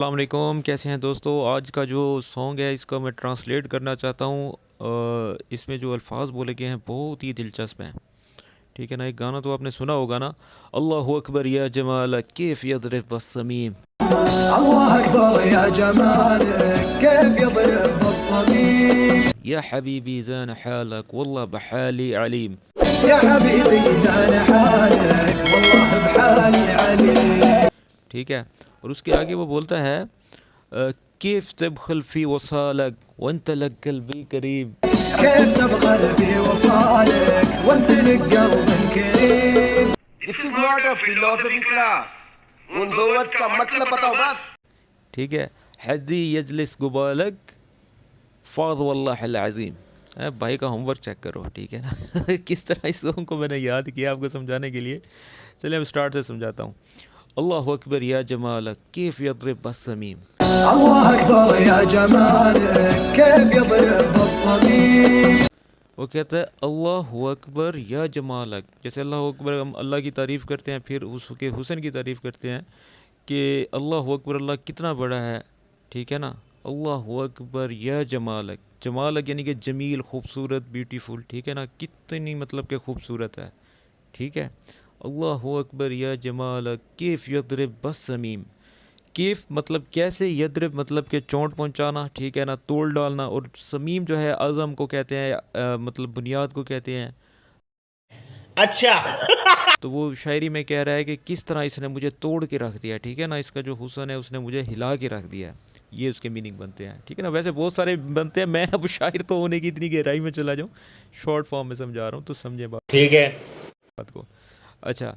السلام علیکم، کیسے ہیں دوستو؟ آج کا جو سانگ ہے اس کا میں ٹرانسلیٹ کرنا چاہتا ہوں۔ اس میں جو الفاظ بولے گئے ہیں بہت ہی دلچسپ ہیں، ٹھیک ہے نا؟ ایک گانا تو آپ نے سنا ہوگا نا، اللہ اکبر یا جمالک کیف یضرب الصمیم۔ الله أكبر يا جمالك كيف يضرب الصميم. یا حبیبی زان حالک واللہ بحالی علیم۔ يا حبيبي زان حالك والله بحالي عليم. ٹھیک ہے، اور اس کے آگے وہ بولتا ہے کیف تبخل فی وصالک وانت لک قلبی کریم۔ كيف تبخل في وصالك وانت لك قلب كريم. This is not a philosophy class. ان دو ورڈ کا مطلب بتاؤ بس. ٹھیک ہے، حدی یجلس گبالک فاض واللہ العظیم۔ بھائی کا ہوم ورک چیک کرو، ٹھیک ہے نا؟ کس طرح اس سونگ کو میں نے یاد کیا آپ کو سمجھانے کے لیے۔ چلیں اب سٹارٹ سے سمجھاتا ہوں۔ اللہ اکبر یا جمالک کیف یضرب الصمیم۔ الله أكبر يا جمالك كيف يضرب الصميم. وہ کہتا ہے اللہ اکبر یا جمالک، جیسے اللہ اکبر ہم اللہ کی تعریف کرتے ہیں، پھر اس کے حسن کی تعریف کرتے ہیں کہ اللہ اکبر، اللہ کتنا بڑا ہے، ٹھیک ہے نا؟ اللہ اکبر یا جمالک، جمالک یعنی کہ جمیل، خوبصورت، بیوٹیفل، ٹھیک ہے نا؟ کتنی مطلب کہ خوبصورت ہے، ٹھیک ہے؟ اللہ اکبر یا جمالک کیف یضرب الصمیم۔ کیف مطلب کیسے، یضرب مطلب کہ چونٹ پہنچانا، ٹھیک ہے نا؟ توڑ ڈالنا، اور صمیم جو ہے عظم کو کہتے ہیں، مطلب بنیاد کو کہتے ہیں۔ اچھا تو وہ شاعری میں کہہ رہا ہے کہ کس طرح اس نے مجھے توڑ کے رکھ دیا، ٹھیک ہے نا؟ اس کا جو حسن ہے اس نے مجھے ہلا کے رکھ دیا ہے، یہ اس کے میننگ بنتے ہیں، ٹھیک ہے نا؟ ویسے بہت سارے بنتے ہیں، میں اب شاعر تو ہونے کی اتنی گہرائی میں چلا جاؤں، شارٹ فارم میں سمجھا رہا ہوں تو سمجھے ٹھیک ہے. بات کو۔ اچھا،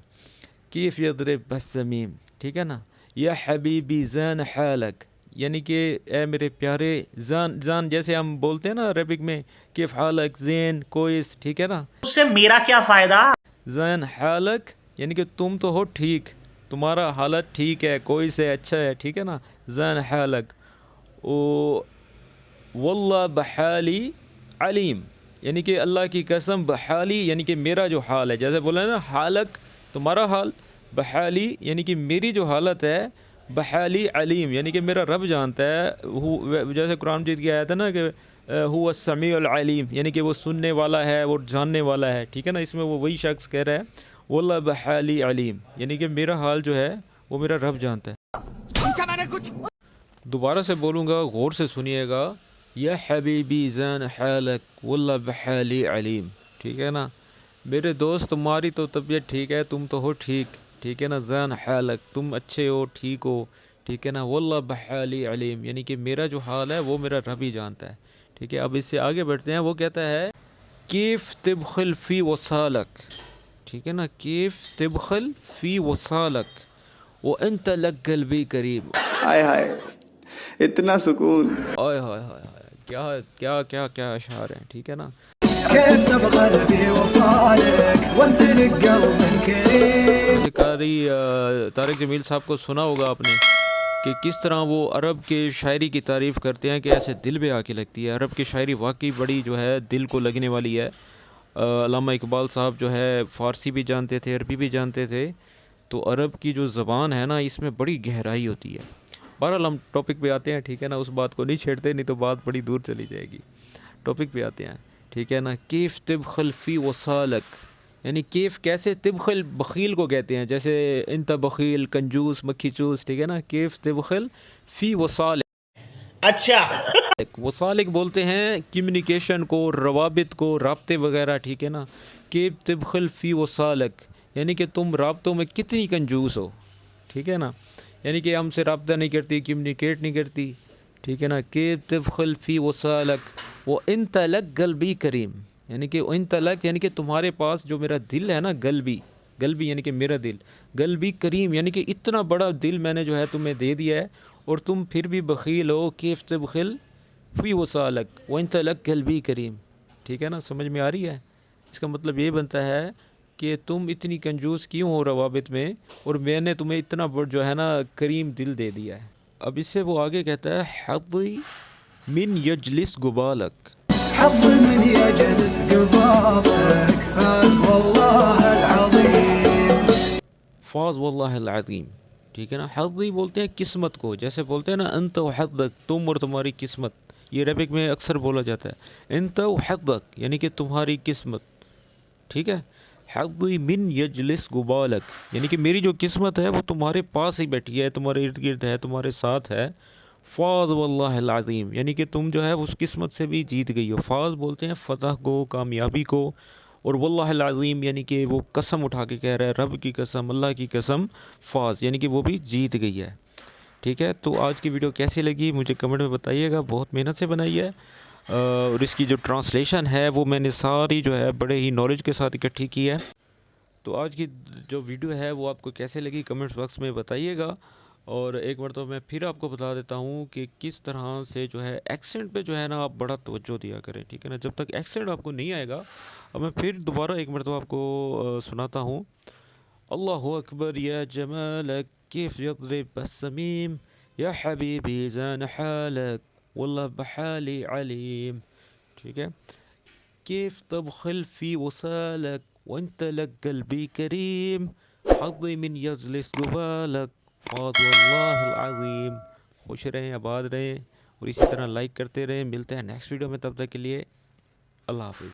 کیف یضرب الصمیم، ٹھیک ہے نا؟ یا حبیبی زان حالک، یعنی کہ اے میرے پیارے، زان زان جیسے ہم بولتے ہیں نا عربک میں، کیف حالک زین کوئس، ٹھیک ہے نا؟ اس سے میرا کیا فائدہ؟ زان حالک یعنی کہ تم تو ہو ٹھیک، تمہارا حالت ٹھیک ہے، کوئی سے اچھا ہے، ٹھیک ہے نا؟ زان حالک او واللہ بحالی علیم، یعنی کہ اللہ کی قسم، بحالی یعنی کہ میرا جو حال ہے، جیسے بولا نا حالک تمہارا حال، بحالی یعنی کہ میری جو حالت ہے، بحالی علیم یعنی کہ میرا رب جانتا ہے۔ جیسے قرآن مجید کی آیت ہے نا کہ هو السمیع العلیم، یعنی کہ وہ سننے والا ہے، وہ جاننے والا ہے، ٹھیک ہے نا؟ اس میں وہ وہی شخص کہہ رہا ہے واللہ بحالی علیم، یعنی کہ میرا حال جو ہے وہ میرا رب جانتا ہے۔ دوبارہ سے بولوں گا، غور سے سنیے گا۔ یا حبیبی زان حالک واللہ بحالی علیم، ٹھیک ہے نا؟ میرے دوست تمہاری تو طبیعت ٹھیک ہے، تم تو ہو ٹھیک، ٹھیک ہے نا؟ زان حالک تم اچھے ہو، ٹھیک ہو، ٹھیک ہے نا؟ واللہ بحالی علیم یعنی کہ میرا جو حال ہے وہ میرا رب ہی جانتا ہے، ٹھیک ہے؟ اب اس سے آگے بڑھتے ہیں۔ وہ کہتا ہے کیف تبخل فی وصالک، ٹھیک ہے نا؟ کیف تبخل فی وصالک وانت لک قلبی کریم۔ ہائے ہائے اتنا سکون. آئے ہائے ہائے ہائے، کیا کیا کیا کیا اشعار ہیں، ٹھیک ہے نا؟ كيف تبخل في وصالك وانت لك قلب كريم. جیسے قاری طارق جمیل صاحب کو سنا ہوگا آپ نے کہ کس طرح وہ عرب کے شاعری کی تعریف کرتے ہیں کہ ایسے دل پہ آ کے لگتی ہے۔ عرب کی شاعری واقعی بڑی جو ہے دل کو لگنے والی ہے۔ علامہ اقبال صاحب جو ہے فارسی بھی جانتے تھے، عربی بھی جانتے تھے، تو عرب کی جو زبان ہے نا اس میں بڑی گہرائی ہوتی ہے۔ بہرحال ہم ٹاپک پہ آتے ہیں، ٹھیک ہے نا؟ اس بات کو نہیں چھیڑتے، نہیں تو بات بڑی دور چلی جائے گی۔ ٹاپک پہ آتے ہیں، ٹھیک ہے نا؟ کیف تبخل فی وصالک، یعنی کیف کیسے، تبخل بخیل کو کہتے ہیں، جیسے انت بخیل، کنجوس، مکھی چوس، ٹھیک ہے نا؟ کیف تبخل فی وصالک۔ اچھا وصالک بولتے ہیں کمیونیکیشن کو، روابط کو، رابطے وغیرہ، ٹھیک ہے نا؟ کیف تبخل فی وصالک یعنی کہ تم رابطوں میں کتنی کنجوس ہو، ٹھیک ہے نا؟ یعنی کہ ہم سے رابطہ نہیں کرتی، کمیونیکیٹ نہیں کرتی، ٹھیک ہے نا؟ کیف تبخل فی وصالک وانت لک قلبی کریم، یعنی کہ انت لک یعنی کہ تمہارے پاس جو میرا دل ہے نا، قلبی، قلبی یعنی کہ میرا دل، قلبی کریم یعنی کہ اتنا بڑا دل میں نے جو ہے تمہیں دے دیا ہے، اور تم پھر بھی بخیل ہو۔ کیف تبخل فی وصالک وانت لک قلبی کریم، ٹھیک ہے نا؟ سمجھ میں آ رہی ہے؟ اس کا مطلب یہ بنتا ہے کہ تم اتنی کنجوس کیوں ہو روابط میں، اور میں نے تمہیں اتنا بڑا جو ہے نا کریم دل دے دیا ہے۔ اب اس سے وہ آگے کہتا ہے حظی من یجلس گبالک، حظ من يجلس قبالك فاز والله العظيم. فاز واللہ العظیم، ٹھیک ہے نا. حظی بولتے ہیں قسمت کو, جیسے بولتے ہیں نا انت و حظک, تم اور تمہاری قسمت. یہ عربک میں اکثر بولا جاتا ہے انت و حظک یعنی کہ تمہاری قسمت. ٹھیک ہے. حظی من یجلس قبالک یعنی کہ میری جو قسمت ہے وہ تمہارے پاس ہی بیٹھی ہے, تمہارے ارد گرد ہے, تمہارے ساتھ ہے. فاز واللہ العظیم یعنی کہ تم جو ہے اس قسمت سے بھی جیت گئی ہو. فاز بولتے ہیں فتح کو, کامیابی کو, اور واللہ العظیم یعنی کہ وہ قسم اٹھا کے کہہ رہا ہے, رب کی قسم, اللہ کی قسم, فاز یعنی کہ وہ بھی جیت گئی ہے. ٹھیک ہے. تو آج کی ویڈیو کیسی لگی مجھے کمنٹ میں بتائیے گا. بہت محنت سے بنائی ہے, اور اس کی جو ٹرانسلیشن ہے وہ میں نے ساری جو ہے بڑے ہی نالج کے ساتھ اکٹھی کی ہے. تو آج کی جو ویڈیو ہے وہ آپ کو کیسے لگی کمنٹس باکس میں بتائیے گا. اور ایک مرتبہ میں پھر آپ کو بتا دیتا ہوں کہ کس طرح سے جو ہے ایکسنٹ پہ جو ہے نا آپ بڑا توجہ دیا کریں. ٹھیک ہے نا. جب تک ایکسنٹ آپ کو نہیں آئے گا, اب میں پھر دوبارہ ایک مرتبہ آپ کو سناتا ہوں. اللہ اکبر یا جمالک کیف یضرب السمیم یا حبیبی زان حالک واللہ بحالی علیم. ٹھیک ہے. کیف تبخل فی وصالک وانت لک قلبی کریم حظی من یجلس قبالک فاض واللہ العظیم. خوش رہیں, آباد رہیں, اور اسی طرح لائک کرتے رہیں. ملتے ہیں نیکسٹ ویڈیو میں, تب تک کے لیے اللہ حافظ.